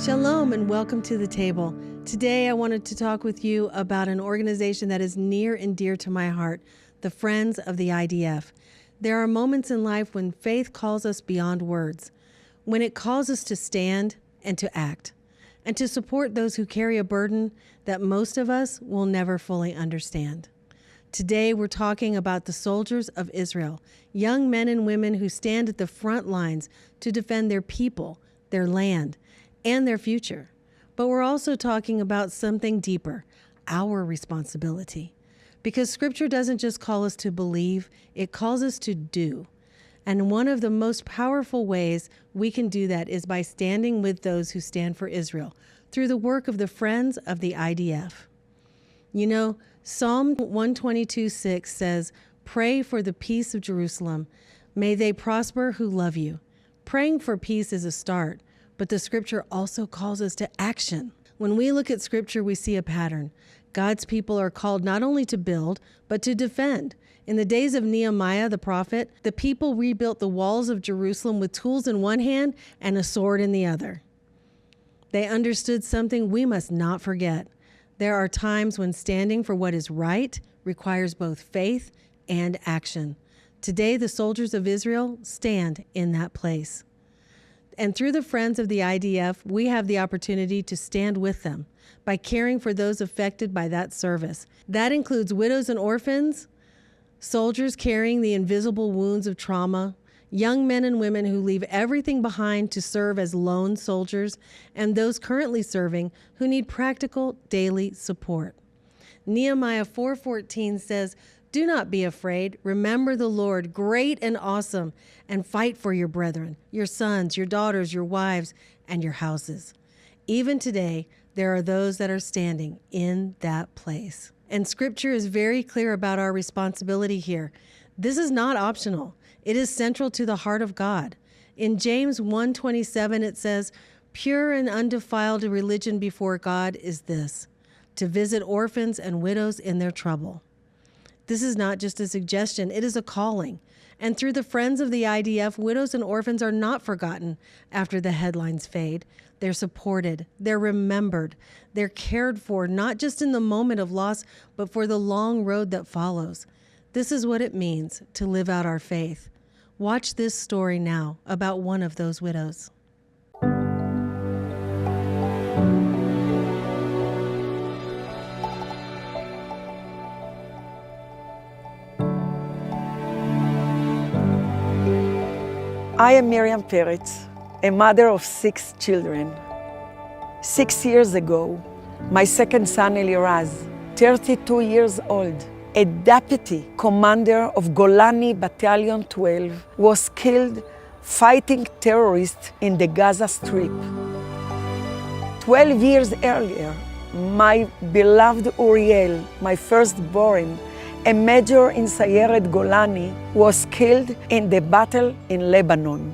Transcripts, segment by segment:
Shalom and welcome to the table. Today I wanted to talk with you about an organization that is near and dear to my heart, the Friends of the IDF. There are moments in life when faith calls us beyond words, when it calls us to stand and to act, and to support those who carry a burden that most of us will never fully understand. Today we're talking about the soldiers of Israel, young men and women who stand at the front lines to defend their people, their land, and their future. But we're also talking about something deeper, our responsibility. Because Scripture doesn't just call us to believe, it calls us to do. And one of the most powerful ways we can do that is by standing with those who stand for Israel through the work of the Friends of the IDF. You know, Psalm 122:6 says, "Pray for the peace of Jerusalem. May they prosper who love you." Praying for peace is a start, but the Scripture also calls us to action. When we look at Scripture, we see a pattern. God's people are called not only to build, but to defend. In the days of Nehemiah the prophet, the people rebuilt the walls of Jerusalem with tools in one hand and a sword in the other. They understood something we must not forget. There are times when standing for what is right requires both faith and action. Today, the soldiers of Israel stand in that place. And through the Friends of the IDF, we have the opportunity to stand with them by caring for those affected by that service. That includes widows and orphans, soldiers carrying the invisible wounds of trauma, young men and women who leave everything behind to serve as lone soldiers, and those currently serving who need practical daily support. Nehemiah 4:14 says, "Do not be afraid. Remember the Lord, great and awesome, and fight for your brethren, your sons, your daughters, your wives, and your houses." Even today, there are those that are standing in that place. And Scripture is very clear about our responsibility here. This is not optional. It is central to the heart of God. In James 1:27, it says, "Pure and undefiled religion before God is this, to visit orphans and widows in their trouble." This is not just a suggestion, it is a calling. And through the Friends of the IDF, widows and orphans are not forgotten after the headlines fade. They're supported, they're remembered, they're cared for, not just in the moment of loss, but for the long road that follows. This is what it means to live out our faith. Watch this story now about one of those widows. I am Miriam Peretz, a mother of 6 children. 6 years ago, my second son Eliraz, 32 years old, a deputy commander of Golani Battalion 12, was killed fighting terrorists in the Gaza Strip. 12 years earlier, my beloved Uriel, my firstborn, a major in Sayeret Golani, was killed in the battle in Lebanon.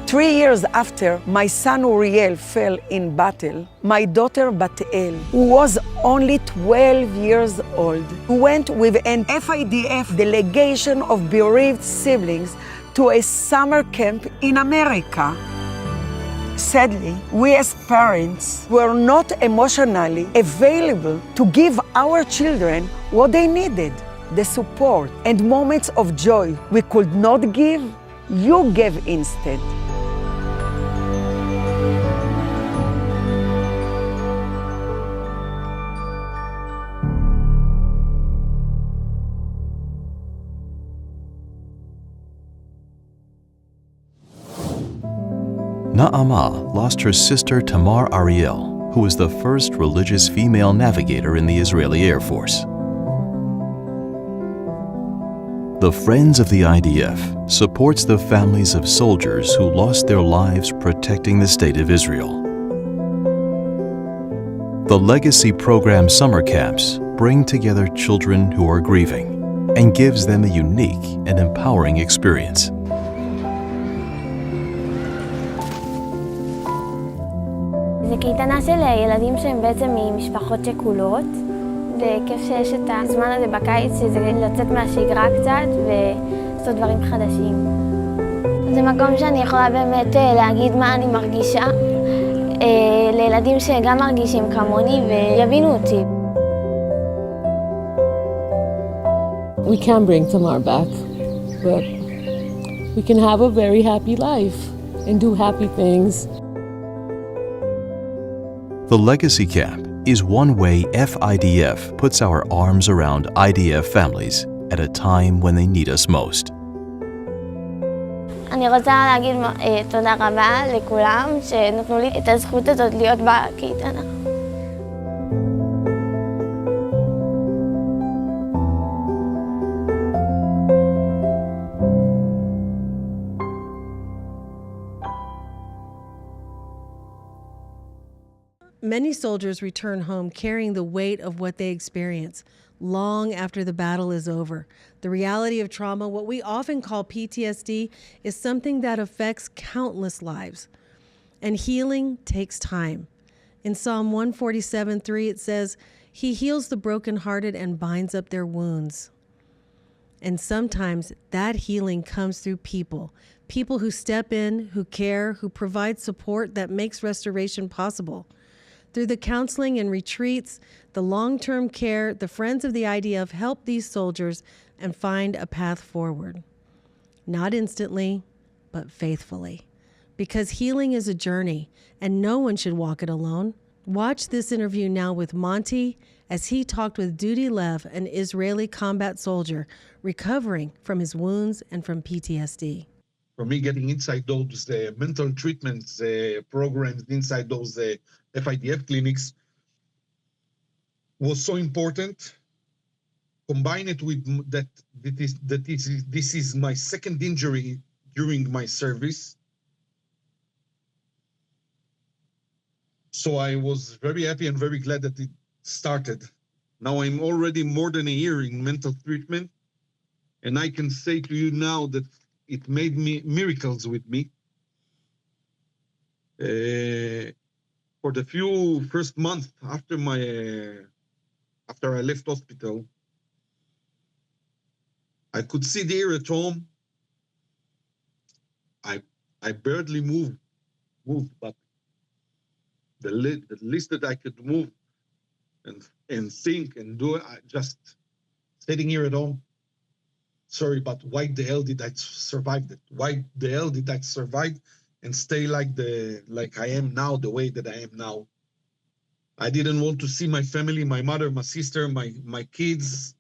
3 years after my son Uriel fell in battle, my daughter Batel, who was only 12 years old, went with an FIDF delegation of bereaved siblings to a summer camp in America. Sadly, we as parents were not emotionally available to give our children what they needed, the support and moments of joy we could not give, you gave instead. Na'amah lost her sister Tamar Ariel, who was the first religious female navigator in the Israeli Air Force. The Friends of the IDF supports the families of soldiers who lost their lives protecting the State of Israel. The Legacy Program summer camps bring together children who are grieving and gives them a unique and empowering experience. זה קייטנה של ילדים שהם בעצם ממשפחות שכולות, וכיף שיש את הזמן הזה בקיץ, שזה לצאת מהשגרה קצת ולעשות דברים חדשים. זה מקום שאני יכולה באמת להגיד מה אני מרגישה לילדים שגם מרגישים כמוני ויבינו אותי. We can bring Tamar back, but we can have a very happy life and do happy things. The Legacy Camp is one way FIDF puts our arms around IDF families at a time when they need us most. אני רוצה להגיד תודה רבה לכולם שנתנו לי את הזכות הזאת להיות בקייטנה. Many soldiers return home carrying the weight of what they experience long after the battle is over. The reality of trauma, what we often call PTSD, is something that affects countless lives. And healing takes time. In Psalm 147:3, it says, "He heals the brokenhearted and binds up their wounds." And sometimes that healing comes through people who step in, who care, who provide support that makes restoration possible. Through the counseling and retreats, the long-term care, the Friends of the IDF help these soldiers and find a path forward. Not instantly, but faithfully. Because healing is a journey, and no one should walk it alone. Watch this interview now with Monty as he talked with Dudi Lev, an Israeli combat soldier, recovering from his wounds and from PTSD. For me, getting inside those mental treatments programs, inside those FIDF clinics, was so important. Combine it with this is my second injury during my service. So I was very happy and very glad that it started. Now I'm already more than a year in mental treatment, and I can say to you now that it made me miracles with me. For the few first months after I left hospital, I could sit here at home. I barely moved, but the least that I could move and think and do, I just sitting here at home. Sorry, but why the hell did I survive it? Why the hell did I survive and stay like I am now, the way that I am now? I didn't want to see my family, my mother, my sister, my kids.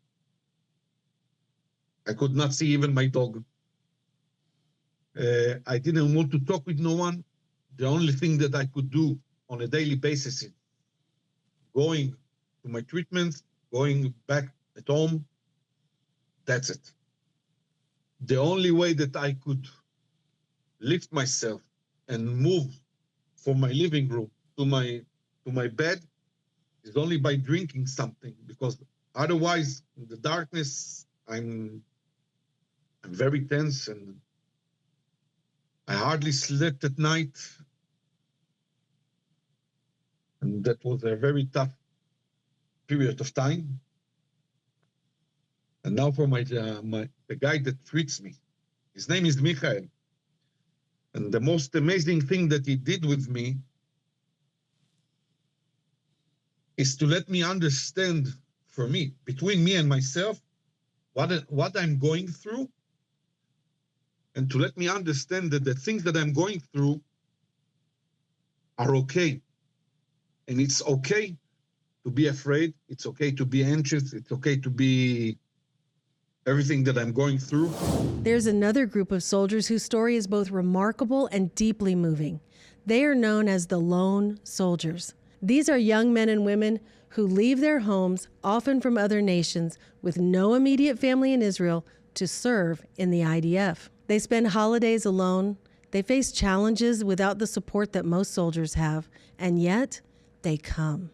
I could not see even my dog. I didn't want to talk with no one. The only thing that I could do on a daily basis is going to my treatments, going back at home. That's it. The only way that I could lift myself and move from my living room to my bed is only by drinking something, because otherwise in the darkness I'm very tense and I hardly slept at night, and that was a very tough period of time. And now for the guy that treats me, his name is Michael. And the most amazing thing that he did with me is to let me understand, for me, between me and myself, what I'm going through, and to let me understand that the things that I'm going through are okay. And it's okay to be afraid. It's okay to be anxious. It's okay to be everything that I'm going through. There's another group of soldiers whose story is both remarkable and deeply moving. They are known as the lone soldiers. These are young men and women who leave their homes, often from other nations, with no immediate family in Israel, to serve in the IDF. They spend holidays alone. They face challenges without the support that most soldiers have, and yet they come.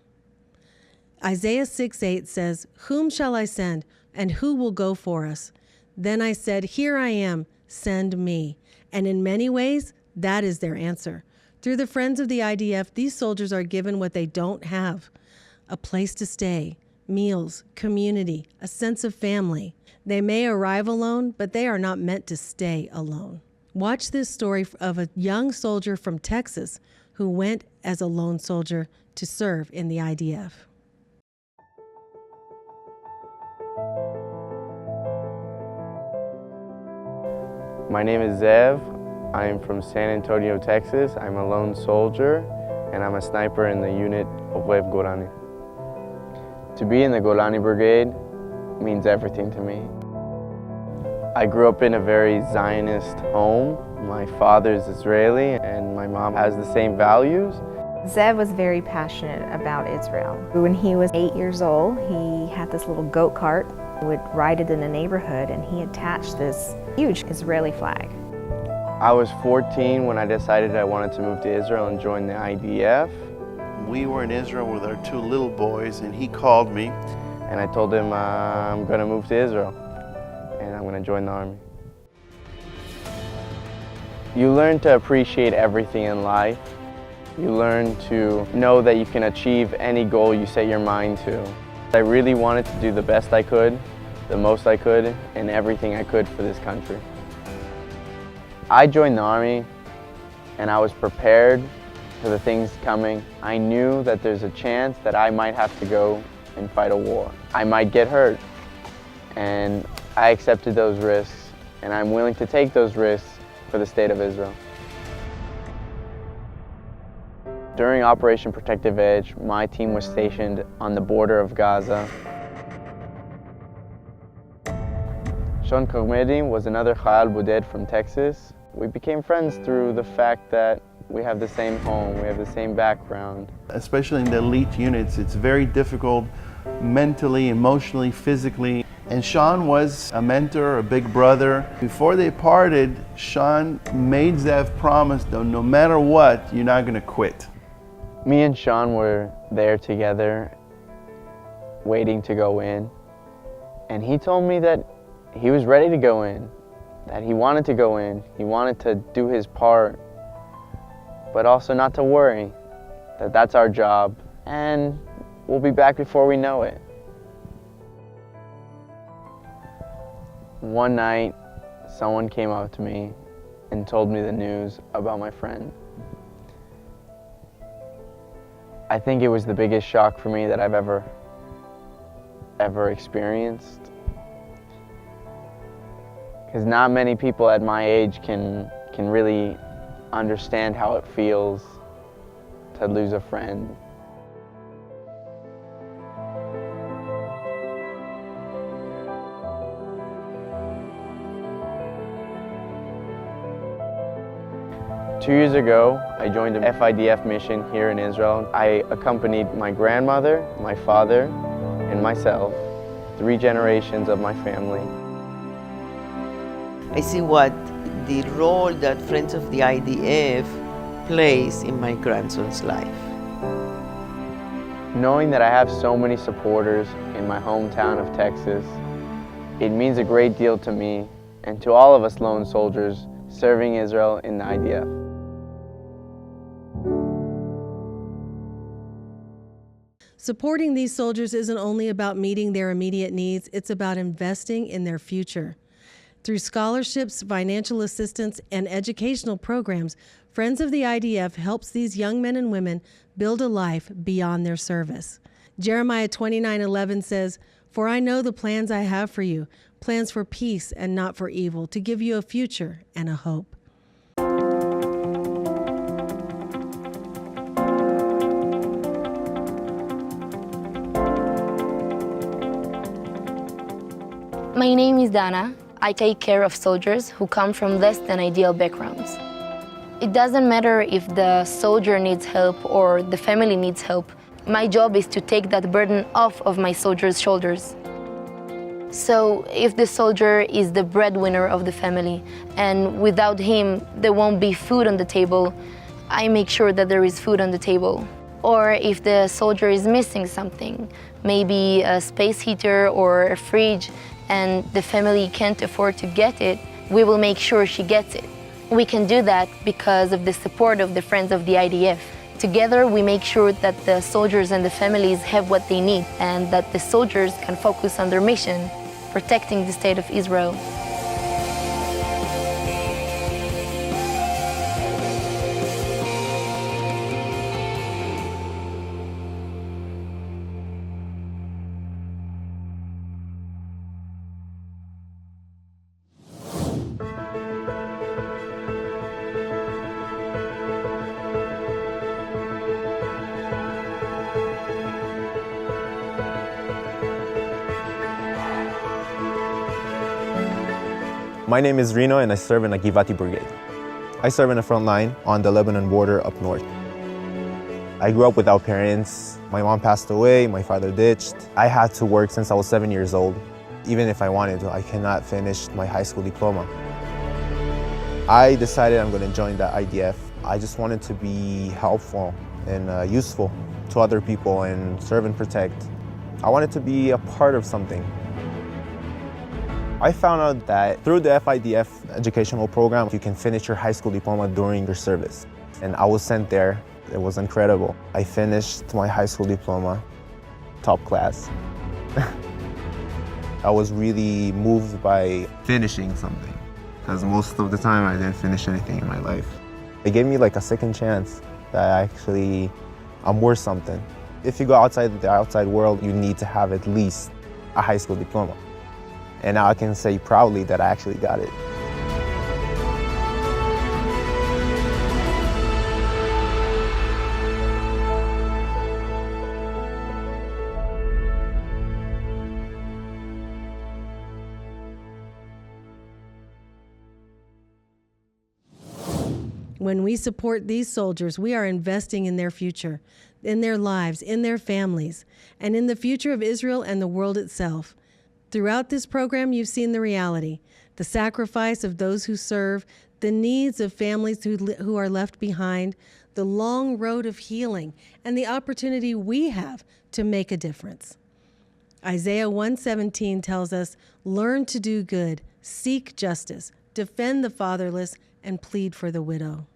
Isaiah 6:8 says, "Whom shall I send, and who will go for us? Then I said, here I am, send me." And in many ways, that is their answer. Through the Friends of the IDF, these soldiers are given what they don't have: a place to stay, meals, community, a sense of family. They may arrive alone, but they are not meant to stay alone. Watch this story of a young soldier from Texas who went as a lone soldier to serve in the IDF. My name is Zev. I am from San Antonio, Texas. I'm a lone soldier, and I'm a sniper in the unit of Ohev Golani. To be in the Golani Brigade means everything to me. I grew up in a very Zionist home. My father's Israeli, and my mom has the same values. Zev was very passionate about Israel. When he was 8 years old, he had this little goat cart. He would ride it in the neighborhood, and he attached this huge Israeli flag. I was 14 when I decided I wanted to move to Israel and join the IDF. We were in Israel with our 2 little boys, and he called me. And I told him I'm going to move to Israel, and I'm going to join the army. You learn to appreciate everything in life. You learn to know that you can achieve any goal you set your mind to. I really wanted to do the best I could, the most I could, and everything I could for this country. I joined the Army, and I was prepared for the things coming. I knew that there's a chance that I might have to go and fight a war. I might get hurt, and I accepted those risks, and I'm willing to take those risks for the state of Israel. During Operation Protective Edge, my team was stationed on the border of Gaza. Sean Karmedi was another Chayal Boded from Texas. We became friends through the fact that we have the same home, we have the same background. Especially in the elite units, it's very difficult mentally, emotionally, physically. And Sean was a mentor, a big brother. Before they parted, Sean made Zev promise that no matter what, you're not going to quit. Me and Sean were there together, waiting to go in. And he told me that he was ready to go in, that he wanted to go in, he wanted to do his part, but also not to worry, that that's our job, and we'll be back before we know it. One night, someone came up to me and told me the news about my friend. I think it was the biggest shock for me that I've ever experienced. Because not many people at my age can really understand how it feels to lose a friend. Two years ago, I joined a FIDF mission here in Israel. I accompanied my grandmother, my father, and myself, 3 generations of my family. I see what the role that Friends of the IDF plays in my grandson's life. Knowing that I have so many supporters in my hometown of Texas, it means a great deal to me and to all of us lone soldiers serving Israel in the IDF. Supporting these soldiers isn't only about meeting their immediate needs, it's about investing in their future. Through scholarships, financial assistance, and educational programs, Friends of the IDF helps these young men and women build a life beyond their service. Jeremiah 29:11 says, "For I know the plans I have for you, plans for peace and not for evil, to give you a future and a hope." My name is Dana. I take care of soldiers who come from less than ideal backgrounds. It doesn't matter if the soldier needs help or the family needs help. My job is to take that burden off of my soldiers' shoulders. So if the soldier is the breadwinner of the family and without him there won't be food on the table, I make sure that there is food on the table. Or if the soldier is missing something, maybe a space heater or a fridge, and the family can't afford to get it, we will make sure she gets it. We can do that because of the support of the Friends of the IDF. Together, we make sure that the soldiers and the families have what they need and that the soldiers can focus on their mission, protecting the state of Israel. My name is Rino and I serve in the Givati Brigade. I serve in the front line on the Lebanon border up north. I grew up without parents. My mom passed away, my father ditched. I had to work since I was 7 years old. Even if I wanted to, I cannot finish my high school diploma. I decided I'm going to join the IDF. I just wanted to be helpful and useful to other people and serve and protect. I wanted to be a part of something. I found out that through the FIDF educational program, you can finish your high school diploma during your service. And I was sent there. It was incredible. I finished my high school diploma, top class. I was really moved by finishing something, because most of the time I didn't finish anything in my life. It gave me like a second chance that I'm worth something. If you go outside the outside world, you need to have at least a high school diploma. And now I can say proudly that I actually got it. When we support these soldiers, we are investing in their future, in their lives, in their families, and in the future of Israel and the world itself. Throughout this program, you've seen the reality, the sacrifice of those who serve, the needs of families who are left behind, the long road of healing, and the opportunity we have to make a difference. Isaiah 1:17 tells us, "Learn to do good, seek justice, defend the fatherless, and plead for the widow."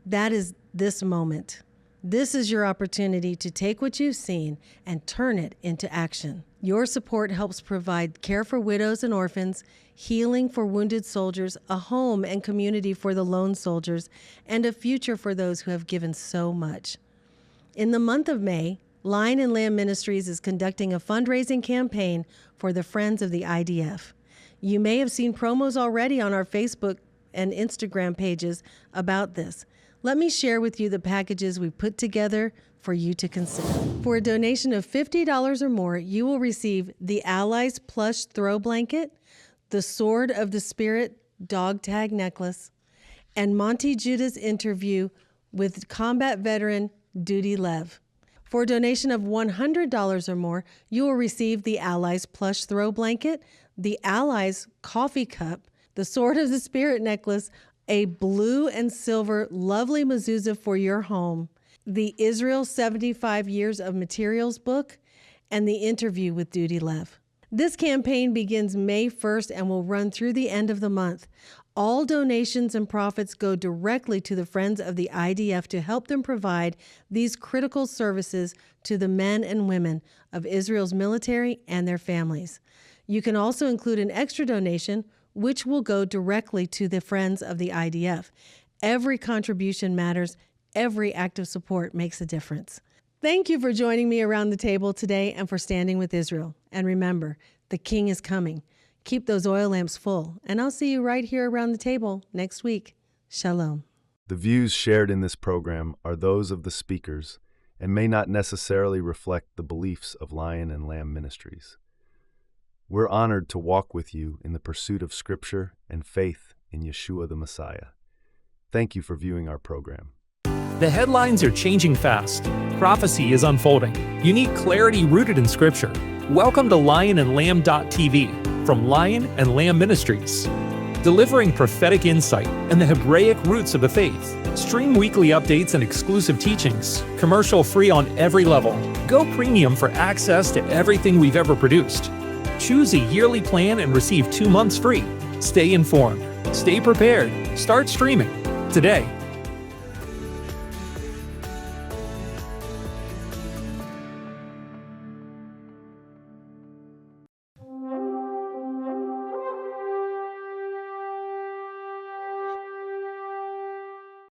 That is this moment. This is your opportunity to take what you've seen and turn it into action. Your support helps provide care for widows and orphans, healing for wounded soldiers, a home and community for the lone soldiers, and a future for those who have given so much. In the month of May, Lion and Lamb Ministries is conducting a fundraising campaign for the Friends of the IDF. You may have seen promos already on our Facebook and Instagram pages about this. Let me share with you the packages we put together for you to consider. For a donation of $50 or more, you will receive the Allies plush throw blanket, the Sword of the Spirit dog tag necklace, and Monty Judah's interview with combat veteran Duty Lev. For a donation of $100 or more, you will receive the Allies plush throw blanket, the Allies coffee cup, the Sword of the Spirit necklace, a blue and silver lovely mezuzah for your home, the Israel 75 Years of Materials book, and the interview with Duty Lev. This campaign begins May 1st and will run through the end of the month. All donations and profits go directly to the Friends of the IDF to help them provide these critical services to the men and women of Israel's military and their families. You can also include an extra donation, which will go directly to the Friends of the IDF. Every contribution matters. Every act of support makes a difference. Thank you for joining me around the table today and for standing with Israel. And remember, the King is coming. Keep those oil lamps full, and I'll see you right here around the table next week. Shalom. The views shared in this program are those of the speakers and may not necessarily reflect the beliefs of Lion and Lamb Ministries. We're honored to walk with you in the pursuit of Scripture and faith in Yeshua the Messiah. Thank you for viewing our program. The headlines are changing fast. Prophecy is unfolding. You need clarity rooted in Scripture. Welcome to LionandLamb.tv from Lion and Lamb Ministries. Delivering prophetic insight and the Hebraic roots of the faith. Stream weekly updates and exclusive teachings. Commercial free on every level. Go premium for access to everything we've ever produced. Choose a yearly plan and receive 2 months free. Stay informed. Stay prepared. Start streaming today.